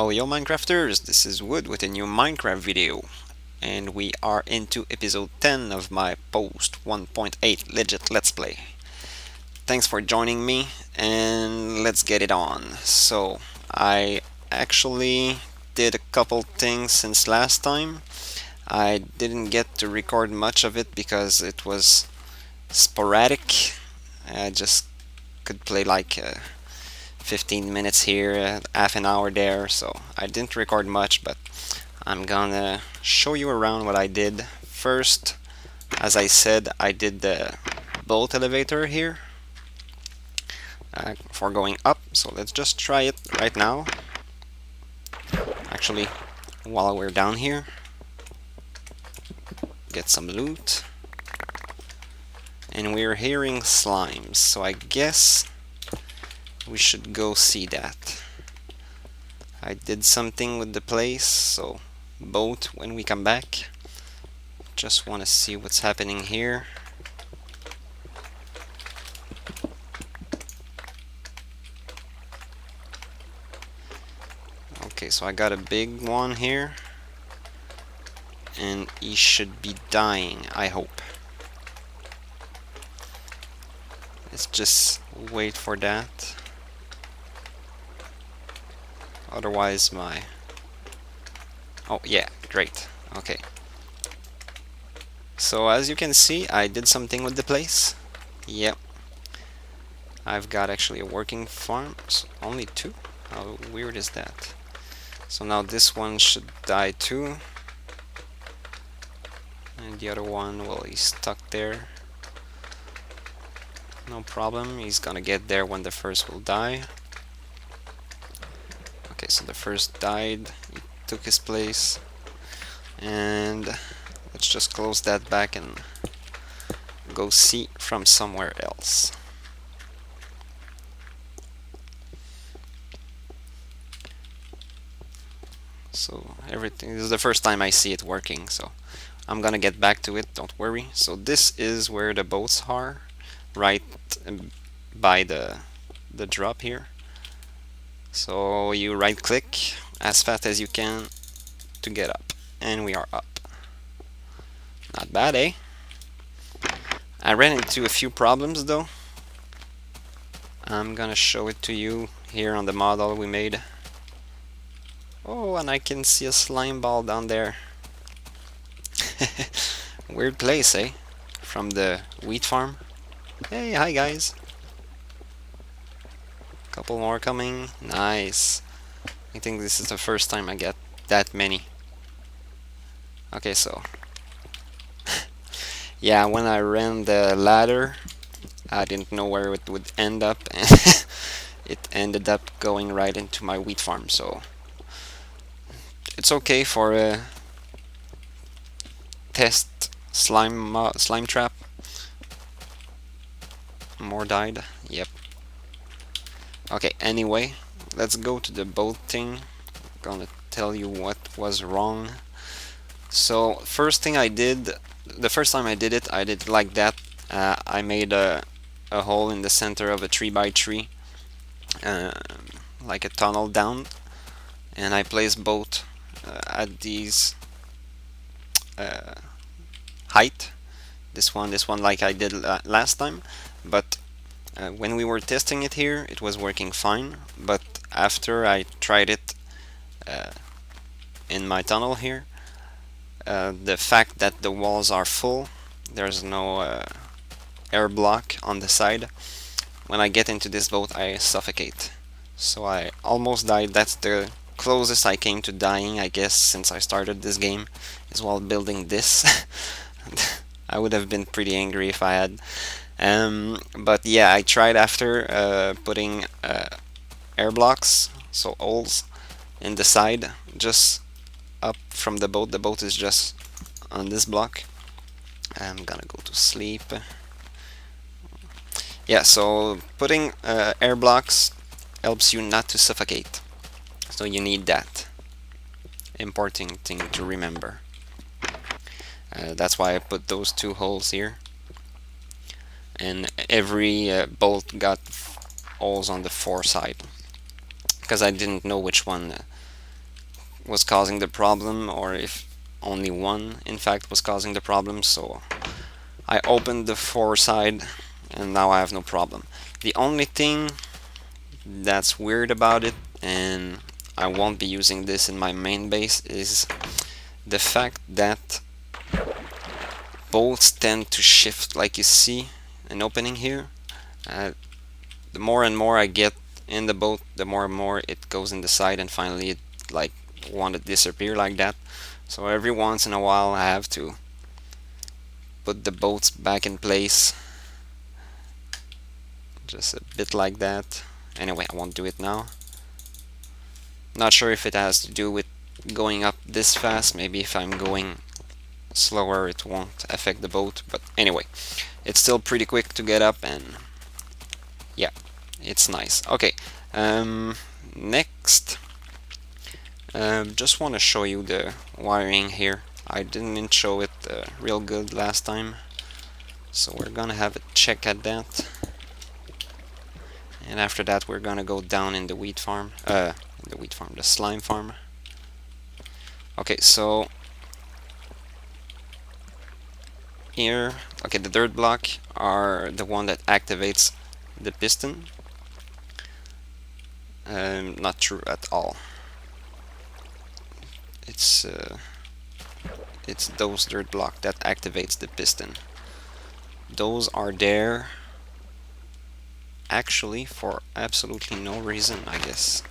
Hello Yo Minecrafters, this is Wood with a new Minecraft video, and we are into episode 10 of my post 1.8 legit let's play. Thanks for joining me, and let's get it on. So, I actually did a couple things since last time. I didn't get to record much of it because it was sporadic. I just could play like 15 minutes here, half an hour there, so I didn't record much, but I'm gonna show you around what I did. First, as I said, I did the bolt elevator here for going up, so let's just try it right now. Actually, while we're down here, get some loot. And we're hearing slimes, so I guess we should go see that. I did something with the place, so boat when we come back. Just want to see what's happening here. Okay, so I got a big one here, and he should be dying, I hope. Let's just wait for that. Otherwise my... Oh yeah, great. Okay. So as you can see, I did something with the place. Yep. I've got actually a working farm. So only two? How weird is that? So now this one should die too. And the other one, well, he's stuck there. No problem, he's gonna get there when the first will die. Okay, so the first died, he took his place. And let's just close that back and go see from somewhere else. So everything, this is the first time I see it working, so I'm gonna get back to it, don't worry. So this is where the boats are, right by the drop here. So you right click as fast as you can to get up, and we are up. Not bad, eh? I ran into a few problems though. I'm gonna show it to you here on the model we made. Oh, and I can see a slime ball down there. Weird place, eh? From the wheat farm. Hey, hi guys. Couple more coming. Nice. I think this is the first time I get that many. Okay, so yeah, when I ran the ladder, I didn't know where it would end up, and it ended up going right into my wheat farm, so it's okay for a test slime trap. More died. Yep. Okay, anyway, let's go to the boat thing. I'm gonna tell you what was wrong. So first thing I did, the first time I did it like that. I made a hole in the center of a 3x3, like a tunnel down, and I placed both at these height. This one like I did last time, but when we were testing it here, it was working fine. But after I tried it in my tunnel here, the fact that the walls are full, there's no air block on the side. When I get into this boat, I suffocate. So I almost died. That's the closest I came to dying, I guess, since I started this game, is while building this. I would have been pretty angry if I had. But yeah, I tried after putting air blocks, so holes in the side, just up from the boat. The boat is just on this block. I'm gonna go to sleep. Yeah, so putting air blocks helps you not to suffocate. So you need that. Important thing to remember. That's why I put those two holes here. And every bolt got holes on the 4 side, because I didn't know which one was causing the problem, or if only one in fact was causing the problem. So I opened the foreside and now I have no problem. The only thing that's weird about it, and I won't be using this in my main base, is the fact that bolts tend to shift. Like you see an opening here, the more and more I get in the boat, the more and more it goes in the side, and finally it like want to disappear like that. So every once in a while I have to put the boats back in place, just a bit like that. Anyway, I won't do it now. Not sure if it has to do with going up this fast. Maybe if I'm going slower it won't affect the boat, but anyway, it's still pretty quick to get up, and yeah, it's nice. Okay, next, just want to show you the wiring here. I didn't show it real good last time, so we're gonna have a check at that, and after that we're gonna go down in the wheat farm, the slime farm. Okay, so here, okay, the dirt block are the one that activates the piston. Not true at all. It's those dirt block that activates the piston. Those are there actually for absolutely no reason, I guess.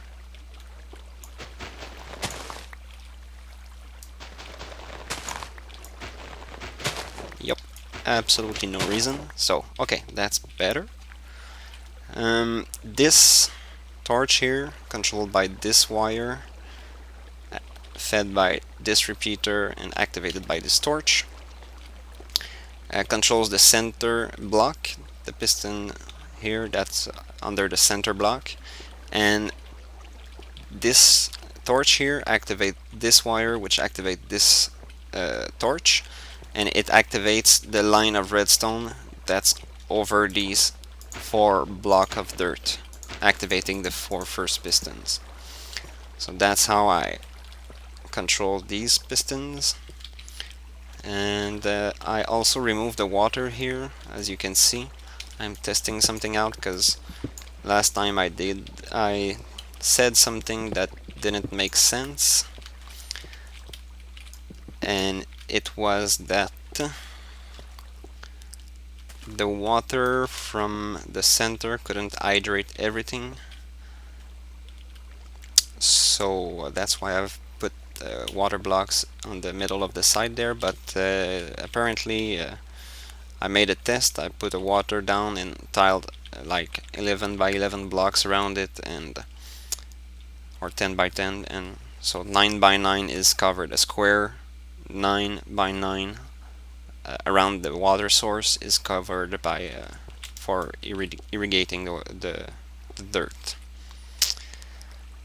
Yep, absolutely no reason. So okay, that's better. This torch here, controlled by this wire, fed by this repeater and activated by this torch, controls the center block, the piston here that's under the center block, and this torch here activate this wire, which activate this torch, and it activates the line of redstone that's over these 4 block of dirt, activating the 4 first pistons. So that's how I control these pistons. And I also removed the water here. As you can see, I'm testing something out, because last time I said something that didn't make sense, and it was that the water from the center couldn't hydrate everything, so that's why I've put water blocks on the middle of the side there. But apparently I made a test. I put the water down and tiled like 11 by 11 blocks around it, and or 10 by 10, and so 9 by 9 is covered. A square 9 by 9 around the water source is covered by for irrigating the dirt.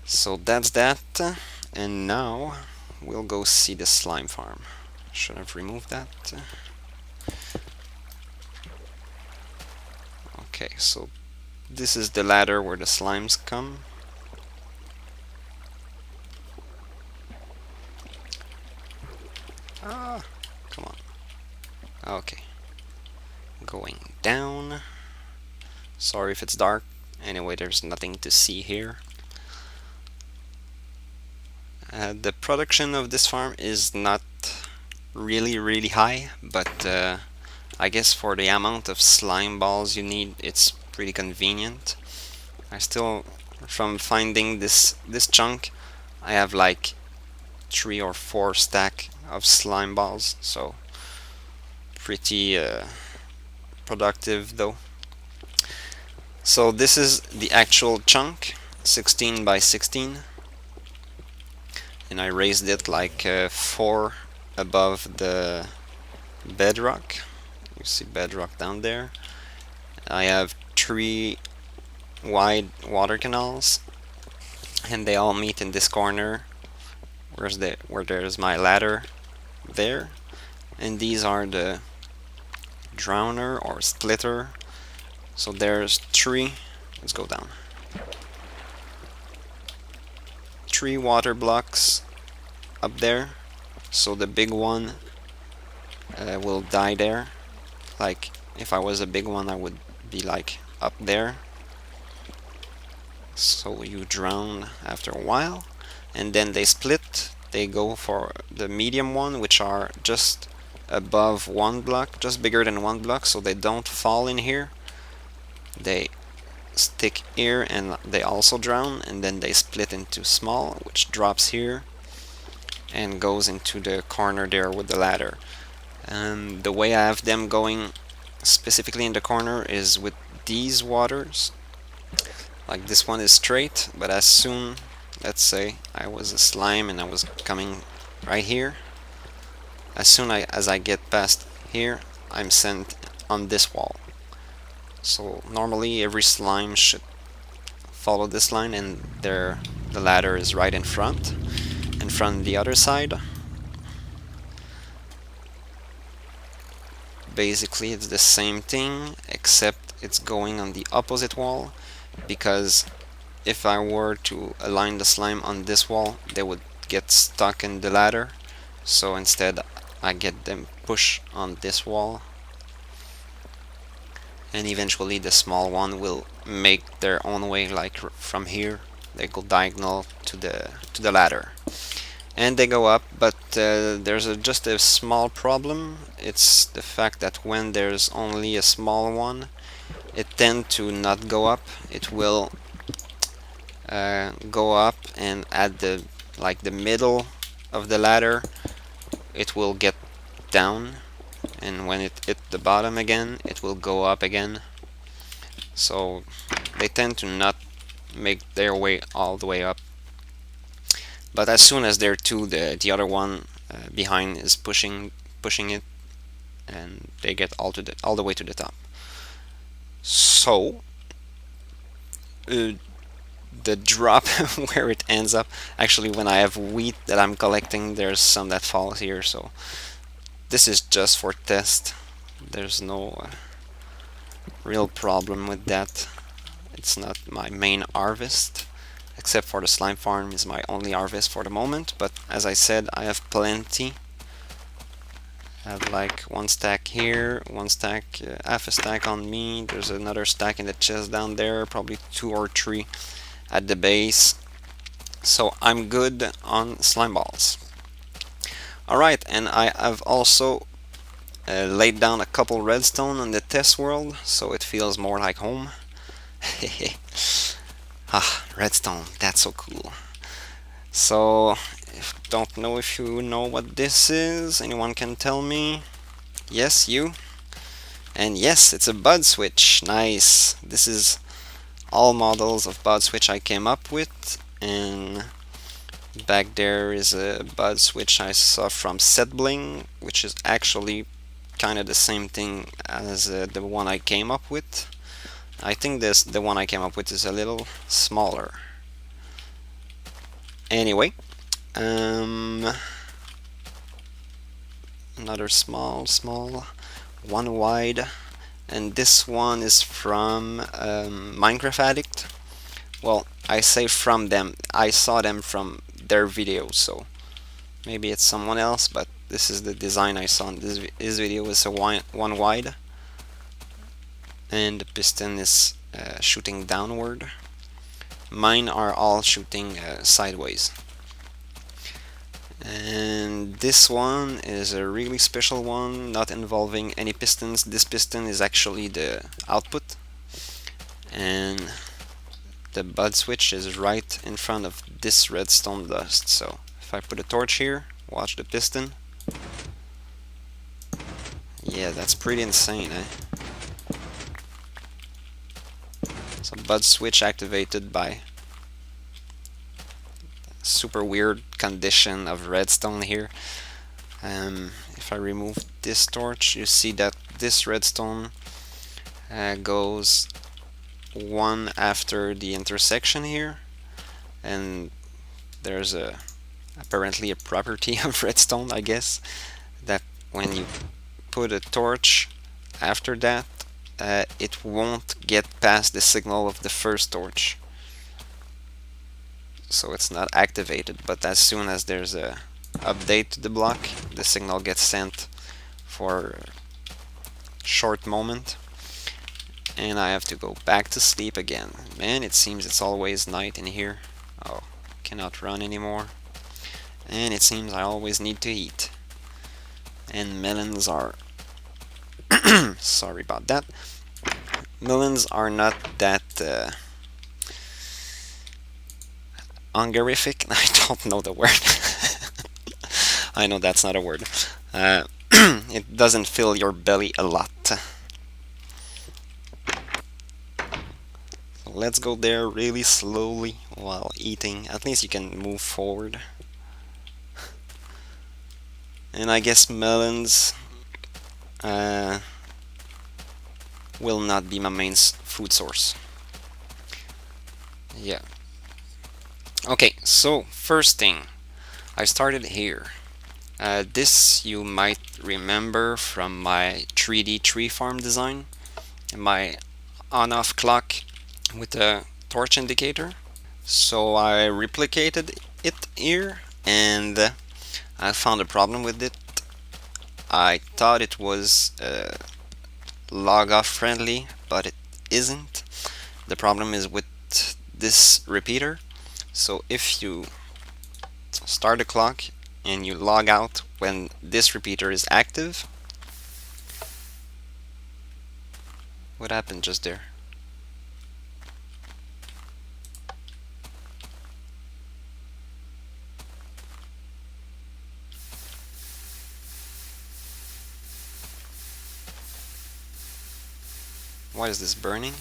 So that's that, and now we'll go see the slime farm. Should have removed that. Okay, so this is the ladder where the slimes come. Ah, come on. Okay, going down. Sorry if it's dark. Anyway, there's nothing to see here. The production of this farm is not really high, but I guess for the amount of slime balls you need, it's pretty convenient. I still, from finding this chunk, I have like 3 or 4 stack of slime balls, so pretty productive though. So this is the actual chunk, 16 by 16, and I raised it like 4 above the bedrock. You see bedrock down there. I have 3 wide water canals, and they all meet in this corner where there's my ladder there, and these are the drowner or splitter. So there's 3, let's go down, 3 water blocks up there, so the big one will die there. Like if I was a big one, I would be like up there. So you drown after a while, and then they split. They go for the medium one, which are just above 1 block, just bigger than 1 block, so they don't fall in here. They stick here and they also drown, and then they split into small, which drops here and goes into the corner there with the ladder. The way I have them going specifically in the corner is with these waters. Like this one is straight, but as soon, let's say I was a slime and I was coming right here, as soon as I get past here, I'm sent on this wall. So normally every slime should follow this line, and the ladder is right in front. And from the other side, basically it's the same thing, except it's going on the opposite wall, because if I were to align the slime on this wall, they would get stuck in the ladder. So instead I get them push on this wall, and eventually the small one will make their own way, like from here they go diagonal to the ladder and they go up. But there's just a small problem. It's the fact that when there's only a small one, it tends to not go up. It will go up, and at the middle of the ladder it will get down, and when it hit the bottom again it will go up again. So they tend to not make their way all the way up, but as soon as they're two, the other one behind is pushing it, and they get all the way to the top. So the drop where it ends up, actually when I have wheat that I'm collecting, there's some that falls here, so this is just for test. There's no real problem with that. It's not my main harvest, except for the slime farm is my only harvest for the moment, but as I said, I have plenty. I have like 1 stack here, 1 stack, half a stack on me. There's another stack in the chest down there, probably 2 or 3 at the base. So I'm good on slime balls. Alright, and I have also laid down a couple redstone on the test world, so it feels more like home. Redstone, that's so cool. So, don't know if you know what this is. Anyone can tell me? Yes, you? And yes, it's a bud switch. Nice. This is all models of bud switch I came up with, and back there is a bud switch I saw from Setbling, which is actually kind of the same thing as the one I came up with. I think the one I came up with is a little smaller. Anyway, another small one wide, and this one is from Minecraft Addict. Well, I say from them, I saw them from their videos, so maybe it's someone else, but this is the design I saw in this video. Is a one wide, and the piston is shooting downward. Mine are all shooting sideways. And this one is a really special one, not involving any pistons. This piston is actually the output, and the bud switch is right in front of this redstone dust. So if I put a torch here, watch the piston. Yeah, that's pretty insane, eh? So bud switch activated by super weird condition of redstone here. If I remove this torch, you see that this redstone goes one after the intersection here, and there's apparently a property of redstone, I guess, that when you put a torch after that, it won't get past the signal of the first torch, so it's not activated. But as soon as there's a update to the block, the signal gets sent for a short moment, and I have to go back to sleep again. Man, it seems it's always night in here. Oh, cannot run anymore. And it seems I always need to eat. And melons are... sorry about that. Melons are not that hungerific. I don't know the word. I know that's not a word. It doesn't fill your belly a lot. So let's go there really slowly while eating. At least you can move forward. And I guess melons will not be my main food source. Yeah. Okay, so first thing, I started here. This you might remember from my 3D tree farm design, my on-off clock with a torch indicator. So I replicated it here, and I found a problem with it. I thought it was log off friendly, but it isn't. The problem is with this repeater. So if you start a clock and you log out when this repeater is active, what happened just there? Why is this burning?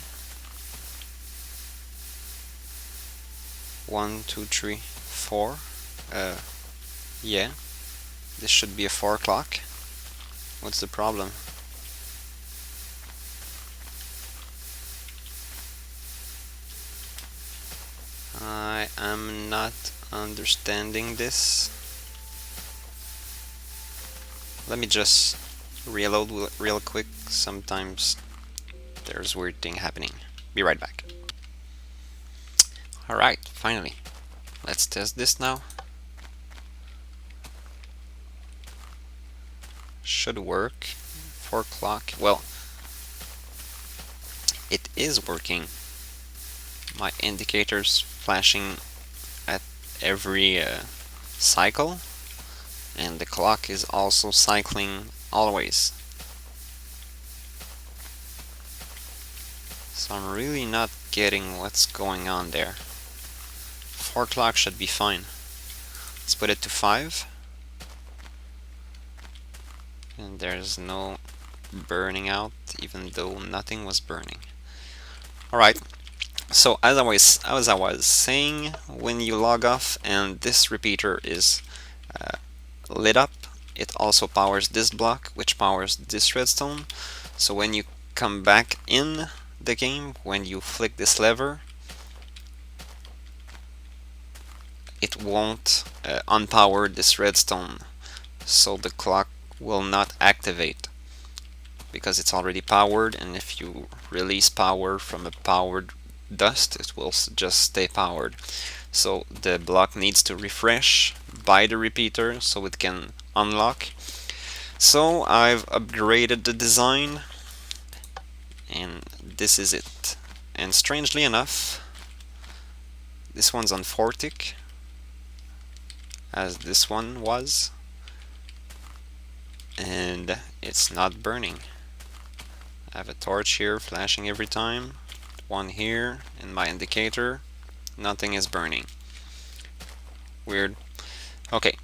1, 2, 3, 4. Yeah, this should be a 4 o'clock. What's the problem? I am not understanding this. Let me just reload real quick. Sometimes there's weird thing happening. Be right back. Alright, finally. Let's test this now. Should work. 4 o'clock. Well, it is working. My indicator's flashing at every cycle, and the clock is also cycling always. So I'm really not getting what's going on there. 4 o'clock should be fine. Let's put it to 5. And there's no burning out, even though nothing was burning. Alright, so as I was saying, when you log off and this repeater is lit up, it also powers this block, which powers this redstone. So when you come back in the game, when you flick this lever, it won't unpower this redstone, so the clock will not activate because it's already powered, and if you release power from a powered dust, it will just stay powered. So the block needs to refresh by the repeater so it can unlock. So I've upgraded the design, and this is it. And strangely enough, this one's on 4 tick, as this one was, and it's not burning. I have a torch here flashing every time, one here, and my indicator, nothing is burning. Weird. Okay,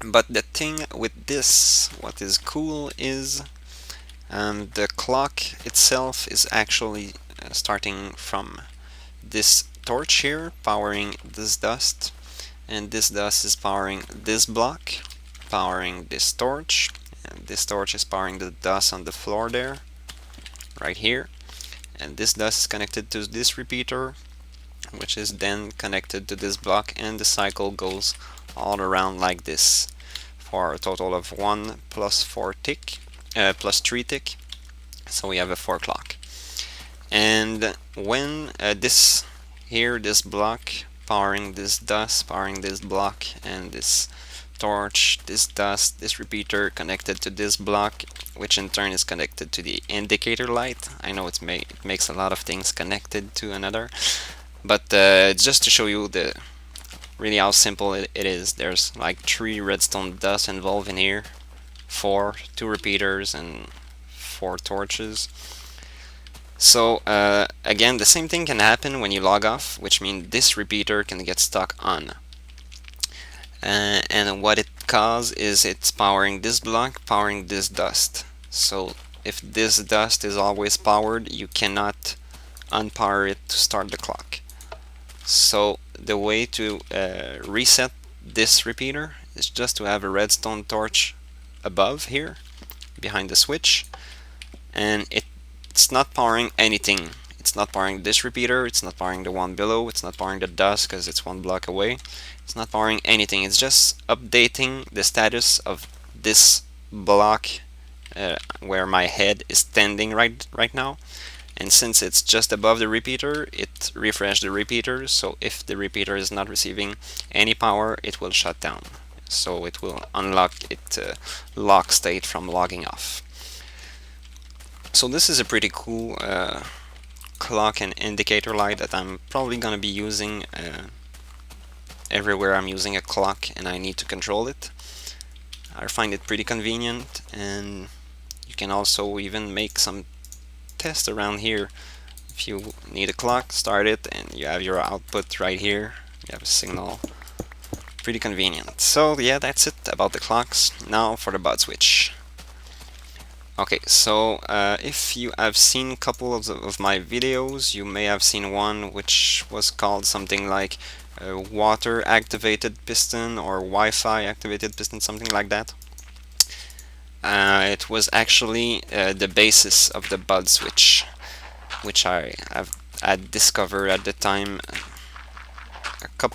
but the thing with this, what is cool is the clock itself is actually starting from this torch here, powering this dust, and this dust is powering this block, powering this torch, and this torch is powering the dust on the floor there, right here, and this dust is connected to this repeater, which is then connected to this block, and the cycle goes all around like this for a total of 1 plus 4 tick, plus 3 tick, so we have a 4 o'clock. And when this block powering this dust, powering this block, and this torch, this dust, this repeater connected to this block, which in turn is connected to the indicator light. I know it makes a lot of things connected to another, but it's just to show you really how simple it is. There's like 3 redstone dust involved in here, 4, 2 repeaters, and 4 torches. So again, the same thing can happen when you log off, which means this repeater can get stuck on. And what it causes is it's powering this block, powering this dust. So if this dust is always powered, you cannot unpower it to start the clock. So the way to reset this repeater is just to have a redstone torch above here, behind the switch, and it's not powering anything. It's not powering this repeater, it's not powering the one below, it's not powering the dust because it's 1 block away. It's not powering anything, it's just updating the status of this block where my head is standing right now. And since it's just above the repeater, it refreshes the repeater, so if the repeater is not receiving any power, it will shut down. So it will unlock it lock state from logging off. So this is a pretty cool clock and indicator light that I'm probably gonna be using everywhere I'm using a clock and I need to control it. I find it pretty convenient, and you can also even make some tests around here. If you need a clock, start it and you have your output right here. You have a signal. Pretty convenient. So yeah, that's it about the clocks. Now for the bud switch. Okay, so if you have seen a couple of my videos, you may have seen one which was called something like water activated piston or Wi-Fi activated piston, something like that. It was actually the basis of the bud switch, which I had discovered at the time,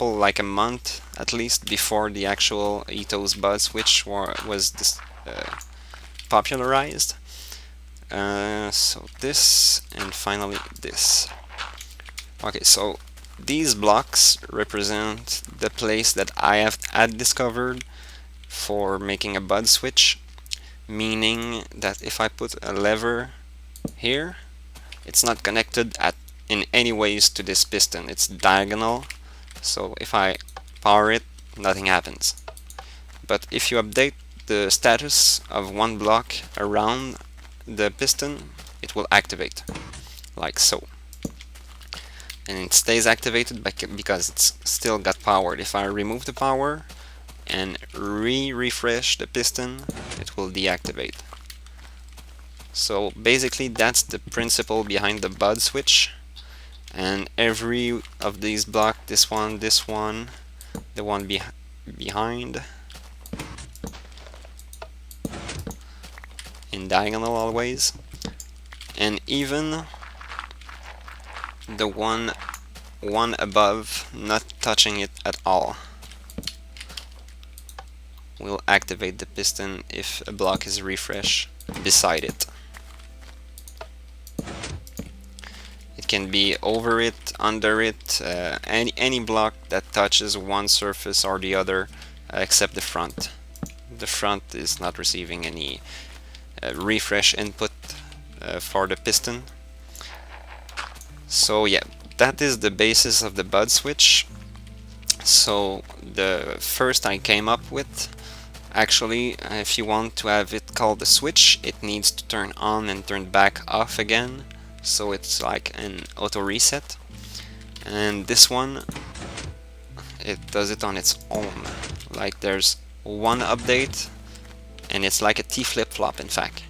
like a month at least before the actual ethos bud switch was popularized. So this, and finally this. Okay, so these blocks represent the place that I had discovered for making a bud switch, meaning that if I put a lever here, it's not connected in any ways to this piston. It's diagonal, so if I power it, nothing happens. But if you update the status of one block around the piston, it will activate, like so. And it stays activated because it's still got powered. If I remove the power and refresh the piston, it will deactivate. So basically that's the principle behind the bud switch. And every of these blocks, this one, the one behind, in diagonal always, and even the one above, not touching it at all, will activate the piston if a block is refreshed beside it. It can be over it, under it, any block that touches one surface or the other, except the front. The front is not receiving any refresh input for the piston. So yeah, that is the basis of the bud switch. So the first I came up with, actually, if you want to have it called a switch, it needs to turn on and turn back off again, so it's like an auto reset. And this one, it does it on its own. Like there's one update and it's like a T flip-flop in fact,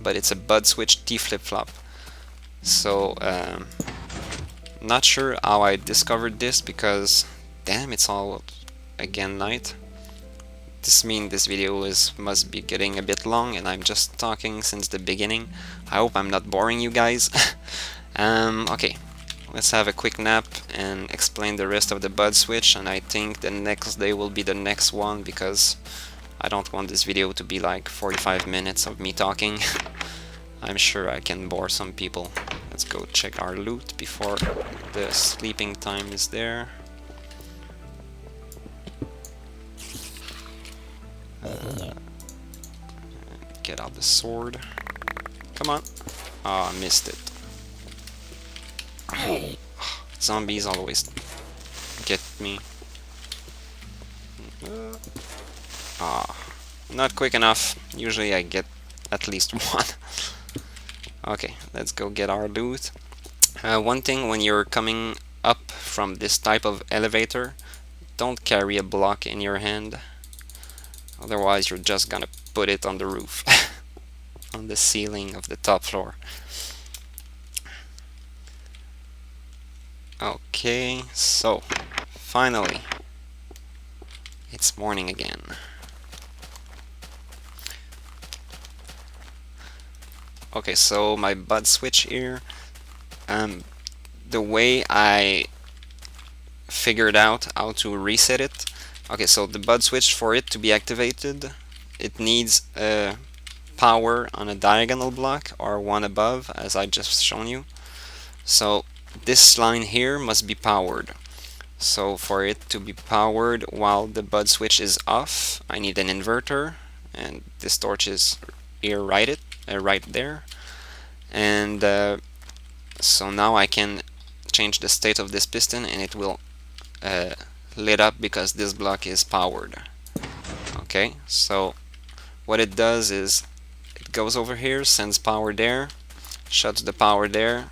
but it's a bud switch T flip-flop. So not sure how I discovered this, because damn, it's all again night. This means this video must be getting a bit long and I'm just talking since the beginning. I hope I'm not boring you guys. Okay, let's have a quick nap and explain the rest of the bud switch, and I think the next day will be the next one, because I don't want this video to be like 45 minutes of me talking. I'm sure I can bore some people. Let's go check our loot before the sleeping time is there. Get out the sword. Come on. Ah, I missed it. Zombies always get me. Ah, not quick enough. Usually I get at least one. Okay, let's go get our loot. One thing when you're coming up from this type of elevator, don't carry a block in your hand. Otherwise you're just gonna put it on the roof. On the ceiling of the top floor. Okay, so finally it's morning again. Okay, so my bud switch here, the way I figured out how to reset it. Okay, so the bud switch, for it to be activated, it needs a power on a diagonal block or one above, as I just shown you. So this line here must be powered. So for it to be powered while the bud switch is off, I need an inverter, and this torch is here right there. And so now I can change the state of this piston and it will lit up because this block is powered. Okay, so what it does is it goes over here, sends power there, shuts the power there,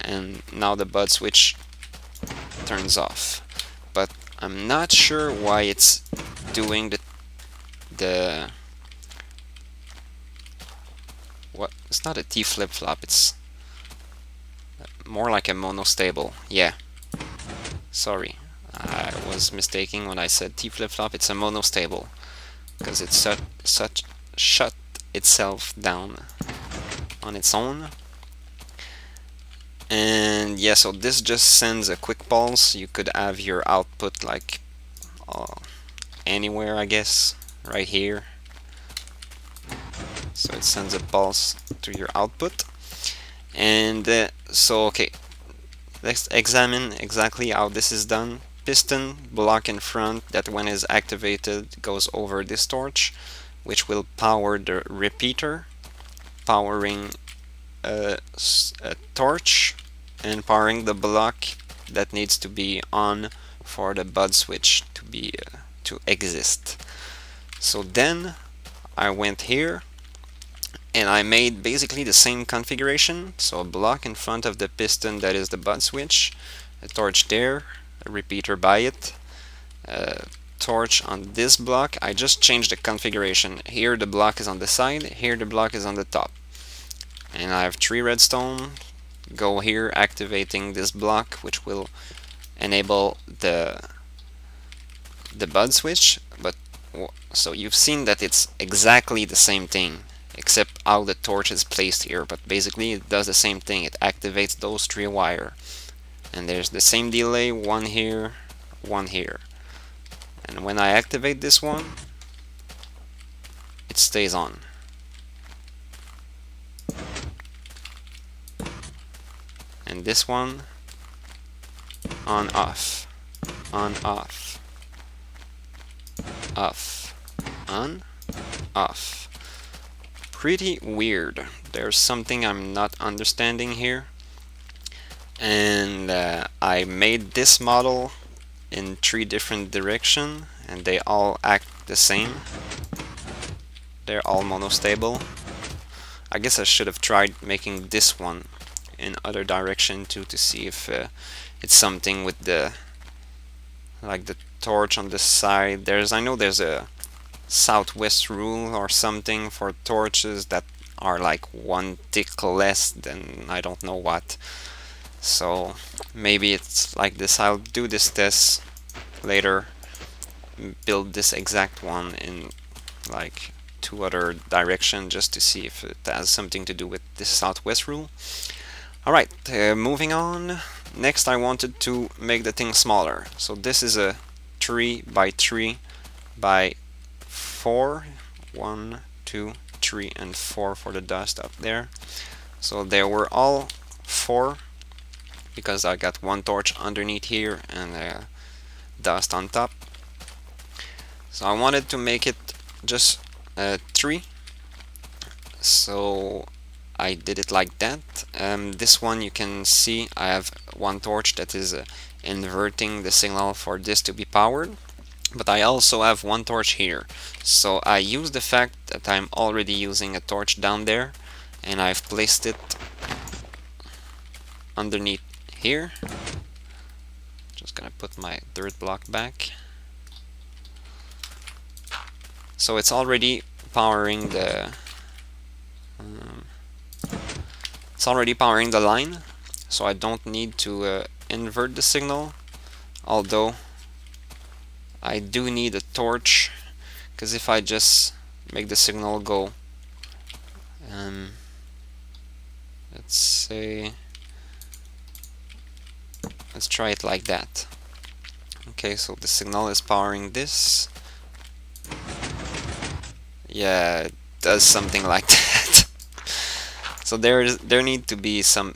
and now the bud switch turns off. But I'm not sure why it's doing the what? It's not a T flip-flop, it's more like a monostable. Yeah, sorry, I was mistaken when I said T flip-flop. It's a monostable because it's shut itself down on its own. And yeah, so this just sends a quick pulse. You could have your output like anywhere, I guess, right here. So it sends a pulse to your output. And so okay, let's examine exactly how this is done. Piston block in front that when is activated goes over this torch, which will power the repeater, powering a torch and powering the block that needs to be on for the bud switch to be to exist. So then I went here and I made basically the same configuration. So a block in front of the piston that is the bud switch, a torch there, a repeater by it, a torch on this block. I just changed the configuration. Here the block is on the side, here the block is on the top. And I have 3 redstone. Go here, activating this block, which will enable the bud switch. But so you've seen that it's exactly the same thing, except how the torch is placed here. But basically it does the same thing. It activates those 3 wire, and there's the same delay, one here, one here. And when I activate this one, it stays on. And this one, on off, on off, off, on, off. Pretty weird. There's something I'm not understanding here. And I made this model in 3 different directions, and they all act the same. They're all monostable. I guess I should have tried making this one in other direction too, to see if it's something with the torch on the side. I know there's a southwest rule or something for torches that are like 1 tick less than I don't know what. So maybe it's like this. I'll do this test later, build this exact one in like 2 other directions just to see if it has something to do with this southwest rule. Alright, moving on. Next I wanted to make the thing smaller. So this is a 3 by 3 by 4. 1, 2, 3, and 4 for the dust up there. So they were all 4 because I got 1 torch underneath here and dust on top. So I wanted to make it just 3. So I did it like that. This one you can see I have one torch that is inverting the signal for this to be powered, but I also have one torch here. So I use the fact that I'm already using a torch down there, and I've placed it underneath here. Just gonna put my dirt block back. So it's already powering the line, so I don't need to invert the signal, although I do need a torch, because if I just make the signal go, let's say, let's try it like that. Okay, so the signal is powering this. Yeah, it does something like that. So there need to be some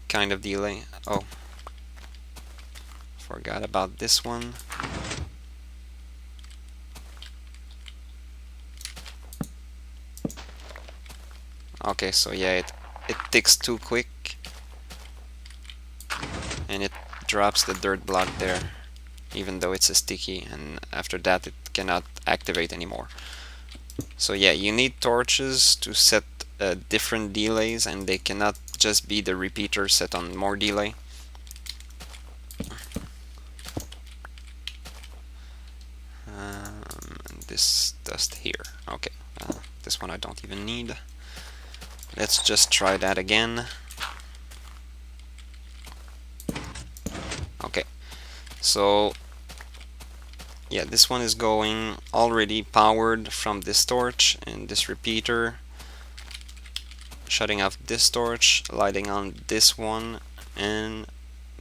kind of delay. Oh, forgot about this one. Okay, so yeah, it ticks too quick, and it drops the dirt block there, even though it's a sticky, and after that it cannot activate anymore. So yeah, you need torches to set different delays, and they cannot just be the repeater set on more delay. And this dust here. Okay, this one I don't even need. Let's just try that again. Okay, so yeah, this one is going already powered from this torch and this repeater, shutting off this torch, lighting on this one, and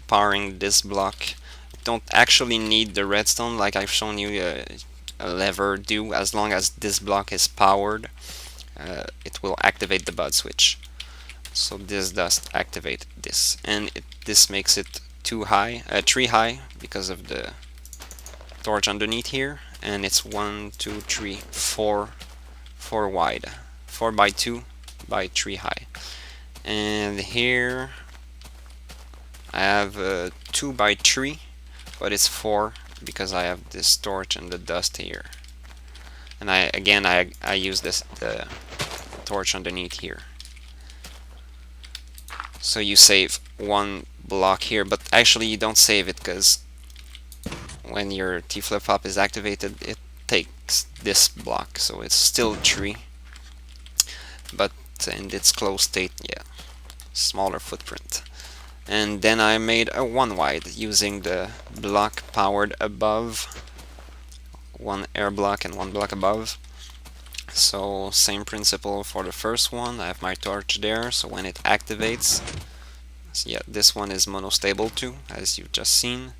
powering this block. Don't actually need the redstone like I've shown you a lever do. As long as this block is powered, it will activate the bud switch. So this does activate this, and this makes it too high, tree high, because of the torch underneath here, and it's 1, 2, 3, 4 wide, 4 by 2 by 3 high, and here I have 2 by 3, but it's 4 because I have this torch and the dust here, and I use the torch underneath here. So you save one block here, but actually you don't save it, because when your T flip-flop is activated, it takes this block, so it's still 3, but in its closed state, yeah, smaller footprint. And then I made a 1 wide using the block powered above, 1 air block and 1 block above. So same principle for the first one. I have my torch there, so when it activates, so yeah, this one is monostable too, as you've just seen.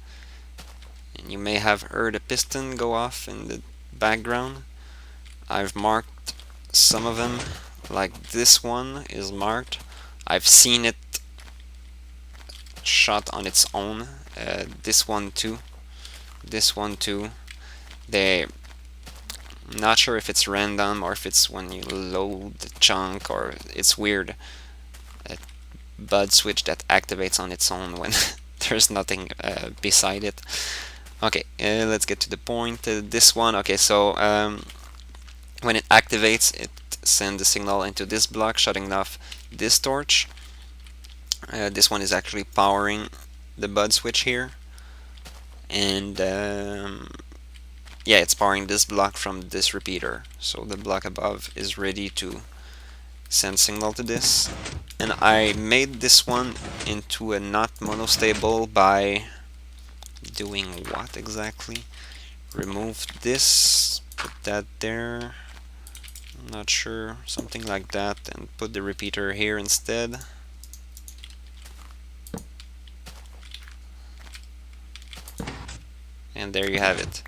And you may have heard a piston go off in the background. I've marked some of them, like this one is marked. I've seen it shot on its own. This one too. This one too. I'm not sure if it's random or if it's when you load the chunk, or it's weird. A bud switch that activates on its own when there's nothing beside it. Okay, let's get to the point. This one, okay, so when it activates, it sends the signal into this block, shutting off this torch. This one is actually powering the bud switch here, and yeah, it's powering this block from this repeater, so the block above is ready to send signal to this. And I made this one into a not monostable by doing what exactly? Remove this, put that there, I'm not sure, something like that, and put the repeater here instead. And there you have it.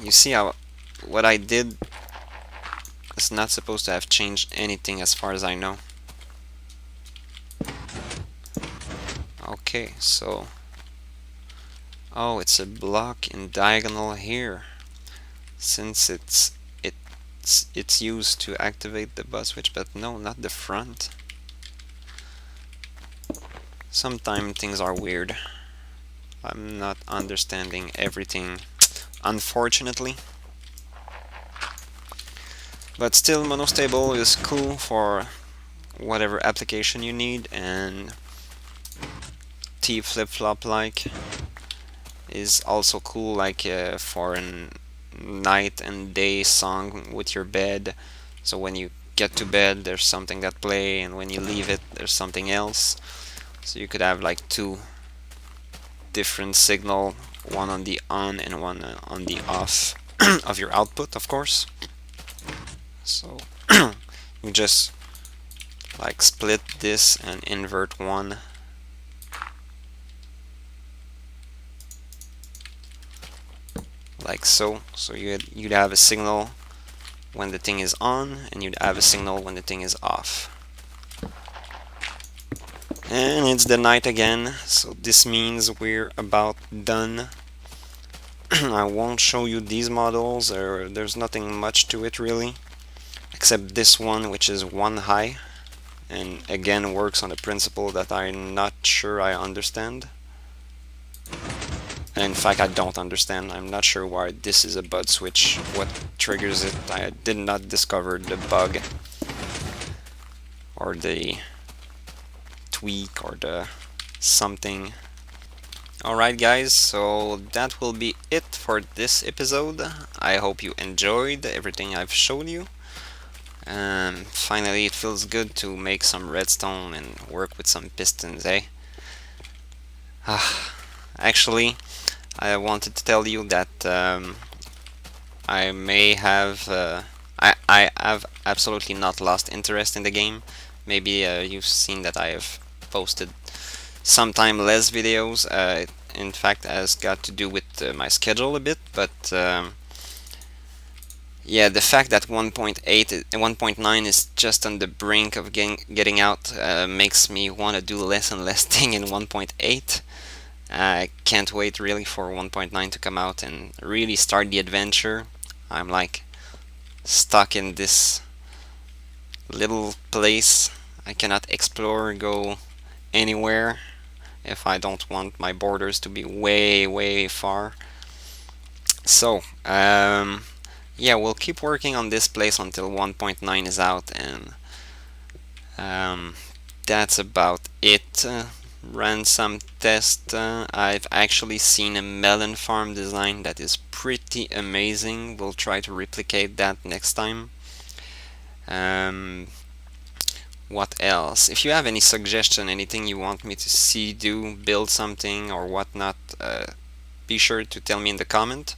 You see how what I did is not supposed to have changed anything as far as I know. Okay, so oh, it's a block in diagonal here. Since it it's used to activate the bus switch, but no, not the front. Sometimes things are weird. I'm not understanding everything, unfortunately. But still, monostable is cool for whatever application you need, and T flip-flop like is also cool, like for a night and day song with your bed. So when you get to bed, there's something that play, and when you leave it, there's something else. So you could have like two different signal, one on the on and one on the off of your output, of course. So you just like split this and invert one. Like so. So you'd have a signal when the thing is on, and you'd have a signal when the thing is off. And it's the night again, so this means we're about done. I won't show you these models, there's nothing much to it really, except this one, which is one high, and again works on a principle that I'm not sure I understand. And in fact, I don't understand. I'm not sure why this is a bud switch, what triggers it. I did not discover the bug or the tweak or the something. Alright guys, so that will be it for this episode. I hope you enjoyed everything I've showed you. Finally, it feels good to make some redstone and work with some pistons, eh? Actually, I wanted to tell you that I may have I have absolutely not lost interest in the game. Maybe you've seen that I have posted sometime less videos. In fact, has got to do with my schedule a bit, but yeah, the fact that 1.9 is just on the brink of getting out makes me want to do less and less thing in 1.8. I can't wait really for 1.9 to come out and really start the adventure. I'm like stuck in this little place. I cannot explore, go anywhere if I don't want my borders to be way far. So yeah, we'll keep working on this place until 1.9 is out, and that's about it. Ran some tests. I've actually seen a melon farm design that is pretty amazing. We'll try to replicate that next time. What else? If you have any suggestion, anything you want me to see, do, build something or whatnot, be sure to tell me in the comment.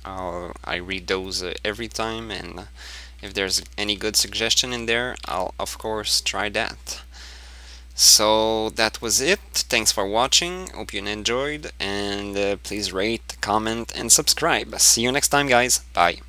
I read those every time, and if there's any good suggestion in there, I'll of course try that. So that was it. Thanks for watching. Hope you enjoyed, and please rate, comment, and subscribe. See you next time, guys. Bye.